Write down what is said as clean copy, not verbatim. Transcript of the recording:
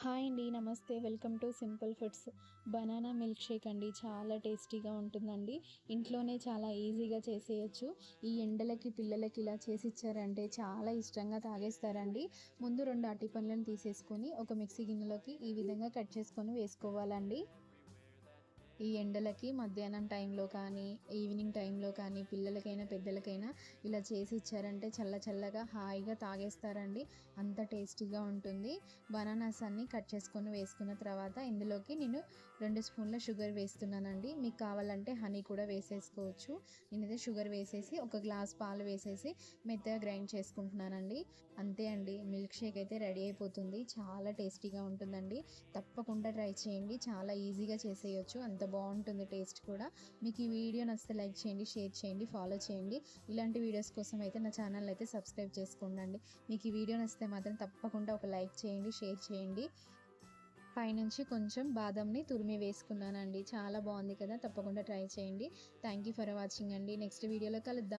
Hi అండి. నమస్తే. Welcome to simple foods. Banana milk shake అండి. చాలా టేస్టీగా ఉంటుందండి. ఇంట్లోనే చాలా ఈజీగా చేసేయచ్చు. ఈ ఎండలకి పిల్లలకి ఇలా చేసి ఇచ్చారంటే చాలా ఇష్టంగా తాగేస్తారండి. ముందు 2 అరటి పండ్లను తీసేసుకొని ఒక మిక్సీ గిన్నెలోకి ఈ విధంగా కట్ చేసుకొని వేసుకోవాలండి. ఈ ఎండలకి మధ్యాహ్నం టైంలో కానీ, ఈవినింగ్ టైంలో కానీ పిల్లలకైనా, పెద్దలకైనా ఇలా చేసి ఇచ్చారంటే చల్ల చల్లగా హాయిగా తాగేస్తారండి. అంత టేస్టీగా ఉంటుంది. బనానాస్ అన్నీ కట్ చేసుకొని వేసుకున్న తర్వాత ఇందులోకి నేను 2 స్పూన్ల షుగర్ వేస్తున్నానండి. మీకు కావాలంటే హనీ కూడా వేసేసుకోవచ్చు. నేనైతే షుగర్ వేసేసి ఒక గ్లాస్ పాలు వేసేసి మెత్తగా గ్రైండ్ చేసుకుంటున్నానండి. అంతే అండి, మిల్క్ షేక్ అయితే రెడీ అయిపోతుంది. చాలా టేస్టీగా ఉంటుందండి. తప్పకుండా ట్రై చేయండి. చాలా ఈజీగా చేసేయచ్చు. అంత బాగుంటుంది టేస్ట్ కూడా. మీకు ఈ వీడియో నచ్చితే లైక్ చేయండి, షేర్ చేయండి, ఫాలో చేయండి. ఇలాంటి వీడియోస్ కోసం అయితే నా ఛానల్ అయితే సబ్స్క్రైబ్ చేసుకోండి. మీకు ఈ వీడియో నచ్చితే మాత్రం తప్పకుండా ఒక లైక్ చేయండి, షేర్ చేయండి. పైనుంచి కొంచెం బాదంని తురిమి వేసుకున్నానండి. చాలా బాగుంది కదా, తప్పకుండా ట్రై చేయండి. థ్యాంక్ యూ ఫర్ వాచింగ్ అండి. నెక్స్ట్ వీడియోలో కలుద్దాం.